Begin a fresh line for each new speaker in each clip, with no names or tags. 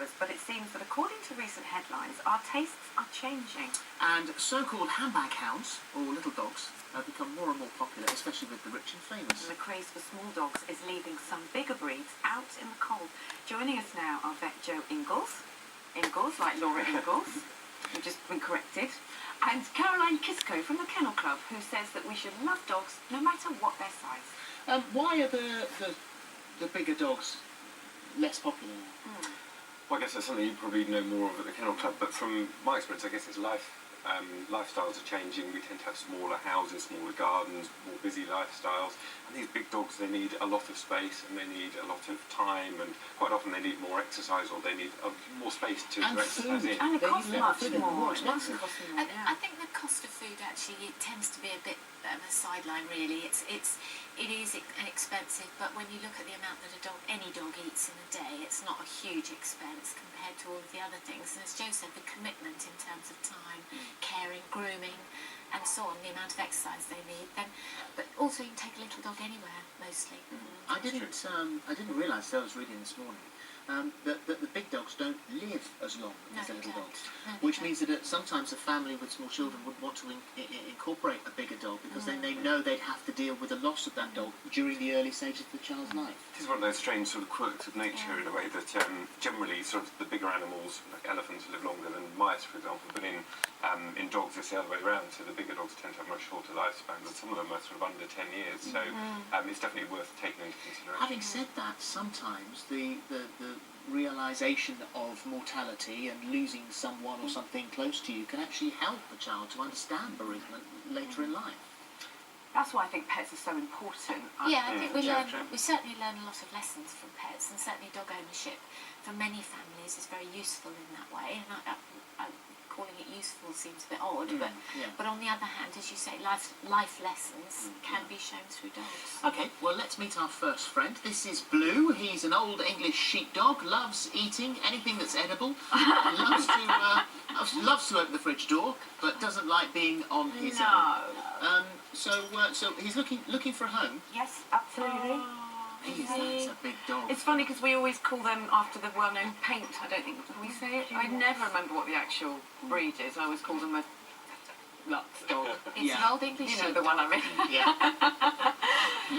others, but it seems that according to recent headlines, our tastes are changing.
And so-called handbag hounds, or little dogs, have become more and more popular, especially with the rich and famous.
And the craze for small dogs is leaving some bigger breeds out in the cold. Joining us now are vet Joe Ingalls, like Laura Ingalls, who've just been corrected, and Caroline Kisco from the Kennel Club, who says that we should love dogs no matter what their size.
Why are the bigger dogs less popular now?
Well, I guess that's something you probably know more of at the Kennel Club, but from my experience, I guess it's lifestyles are changing. We tend to have smaller houses, smaller gardens, more busy lifestyles, and these big dogs, they need a lot of space and they need a lot of time, and quite often they need more exercise, or they need more space to exercise in.
And it costs much more.
I think the cost of food actually tends to be a bit of a sideline, really. It is expensive, but when you look at the amount that any dog eats in a day, it's not a huge expense compared to all of the other things. And as Joe said, the commitment in terms of time, caring, grooming, and so on, the amount of exercise they need. But also you can take a little dog anywhere, mostly.
I didn't realise, I was reading this morning, that the big dogs don't live as long as the little dogs, which means that sometimes a family with small children would want to incorporate a bigger dog, because then they know they'd have to deal with the loss of that dog during the early stages of the child's life.
It is one of those strange sort of quirks of nature in a way that generally sort of the bigger animals, like elephants, live longer than mice, for example, but in dogs it's the other way around, so the bigger dogs tend to have much shorter lifespans, and some of them are sort of under 10 years, so it's definitely worth taking into consideration.
Having said that, sometimes the realisation of mortality and losing someone or something close to you can actually help a child to understand bereavement later in life.
That's why I think pets are so important.
Yeah, I think we certainly learn a lot of lessons from pets, and certainly dog ownership for many families is very useful in that way. And calling it useful seems a bit odd, but on the other hand, as you say, life lessons can be shown through dogs.
Okay, well, let's meet our first friend. This is Blue. He's an old English sheepdog, loves eating anything that's edible, loves to open the fridge door, but doesn't like being on his own. So he's looking for a home.
Yes, absolutely.
He's a big dog.
It's funny because we always call them after the well-known paint. I don't think we say it. I never remember what the actual breed is. I always call them a Lux dog.
It's an old English
sheepdog. The one I mean.
Yeah.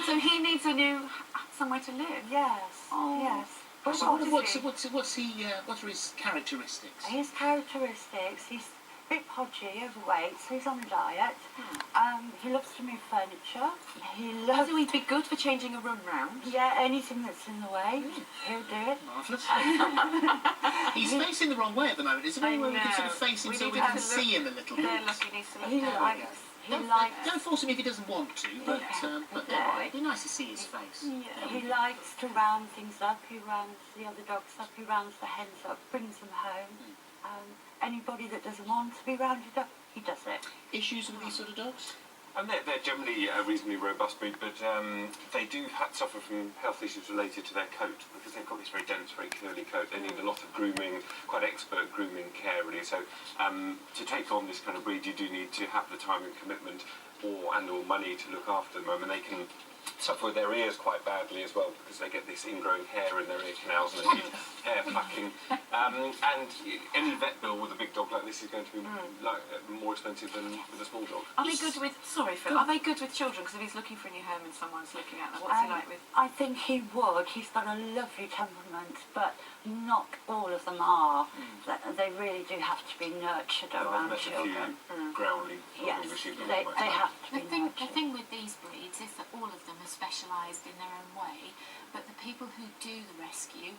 So he needs a new somewhere to live.
Yes.
Oh.
Yes.
So what are his characteristics?
His characteristics, he's a bit podgy, overweight, so he's on a diet. He loves to move furniture. He loves...
So he'd be good for changing a room round?
Yeah, anything that's in the way, he'll do it.
Marvellous. He's facing the wrong way at the moment. Is there any way we can sort of face him so we can see him a little bit?
He likes...
Don't force him if he doesn't want to, but it'd be nice to see his face.
Yeah, he likes to round things up. He rounds the other dogs up, he rounds the hens up, brings them home. Anybody that doesn't want to be rounded up, he does it.
Issues with these sort of dogs?
And they're generally a reasonably robust breed, but they do suffer from health issues related to their coat, because they've got this very dense, very curly coat. They need a lot of grooming, quite expert grooming care, really. So to take on this kind of breed, you do need to have the time and commitment or money to look after them. I mean, they can suffer with their ears quite badly as well, because they get this ingrown hair in their ear canals and they need hair plucking. And any vet bill with a big dog like this is going to be more expensive than with a small dog.
Are they good with? Sorry, Phil. Are they good with children? Because if he's looking for a new home and someone's looking at them, what's he like with?
I think he would. He's got a lovely temperament, but not all of them are. They really do have to be nurtured around children.
Growly.
Yes, they have to be nurtured.
The thing with these breeds is that all of them are specialised in their own way, but the people who do the rescue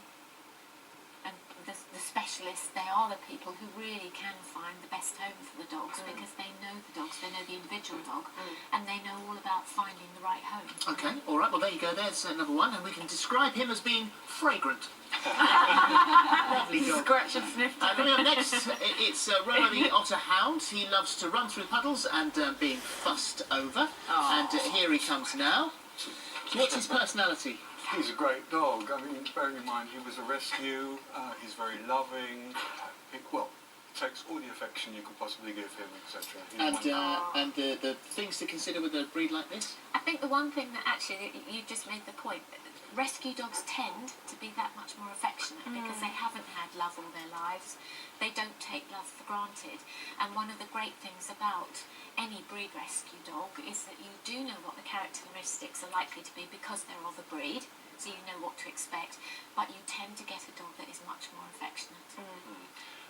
and the specialists, they are the people who really can find the best home for the dogs, because they know the dogs, they know the individual dog, and they know all about finding the right home.
Okay, all right, well there you go, there's number one, and we can describe him as being fragrant. Lovely dog.
Scratch and sniff.
Coming up next, it's Roa the Otter Hound. He loves to run through puddles and being fussed over. And here he comes now. What's his personality?
He's a great dog. I mean, bearing in mind he was a rescue, he's very loving, takes all the affection you could possibly give him, etc.
And the things to consider with a breed like this?
I think the one thing that actually, you just made the point, rescue dogs tend to be that much more affectionate because they haven't had love all their lives. They don't take love for granted. And one of the great things about any breed rescue dog is that you do know what the characteristics are likely to be because they're of a breed, so you know what to expect, but you tend to get a dog that is much more affectionate.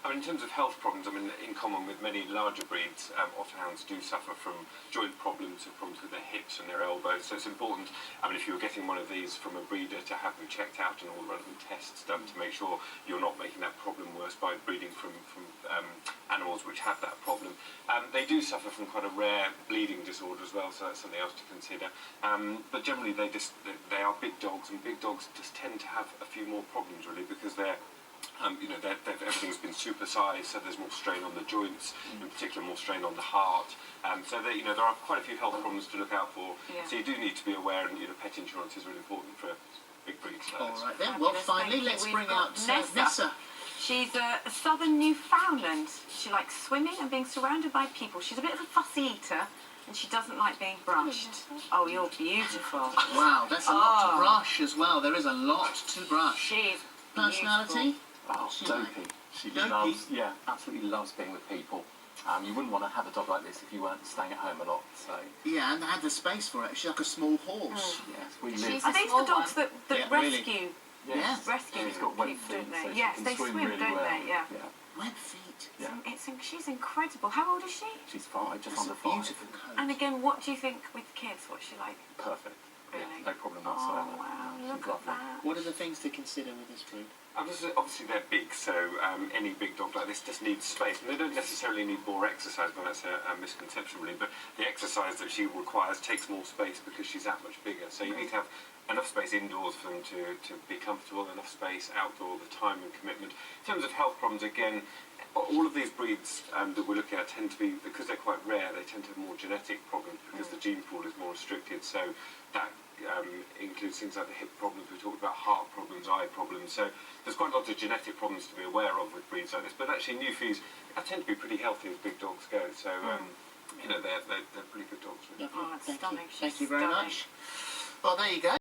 I mean, in terms of health problems, I mean, in common with many larger breeds, Otterhounds do suffer from joint problems, so problems with their hips and their elbows. So it's important, I mean, if you were getting one of these from a breeder, to have them checked out and all the relevant tests done to make sure you're not making that problem worse by breeding from animals which have that problem. They do suffer from quite a rare bleeding disorder as well, so that's something else to consider. But generally, they are big dogs, and big dogs just tend to have a few more problems, really, because they're everything's been supersized, so there's more strain on the joints, in particular more strain on the heart. So there are quite a few health problems to look out for. Yeah. So you do need to be aware, and pet insurance is really important for big breeds.
All right then. Well, finally, let's bring out Nessa.
She's a southern Newfoundland. She likes swimming and being surrounded by people. She's a bit of a fussy eater, and she doesn't like being brushed. Oh, you're beautiful.
Wow, that's a lot to brush as well. There is a lot to brush.
She's
personality.
Oh, dopey. She loves, absolutely loves being with people. You wouldn't want to have a dog like this if you weren't staying at home a lot. So
yeah, and they had the space for it. She's like a small horse.
Yes, we live.
Are these the dogs that rescue?
Really? Yes.
Rescue
She's got web
people,
feet,
don't they?
so
Yes,
she
they
can
swim,
really
don't
well.
they? Yeah.
Web feet.
Yeah.
She's incredible. How old is she?
She's 5, just
That's
under
a
5.
beautiful coat.
And again, what do you think with kids? What's she like?
Perfect.
Really?
Yeah, no problem whatsoever.
Oh wow,
She's
look at
lovely.
that.
What are the things to consider with this breed?
Obviously they're big, so any big dog like this just needs space. And they don't necessarily need more exercise, but that's a misconception really. But the exercise that she requires takes more space because she's that much bigger. So you need to have enough space indoors for them to be comfortable, enough space outdoor, the time and commitment. In terms of health problems, again, all of these breeds that we're looking at tend to be, because they're quite rare, they tend to have more genetic problems because the gene pool is more restricted. So that includes things like the hip problems, we talked about heart problems, eye problems. So there's quite a lot of genetic problems to be aware of with breeds like this. But actually, Newfies tend to be pretty healthy as big dogs go. So they're pretty good dogs. Really.
Oh, it's stunning.
Thank you very
stunning.
much. Well, there you go.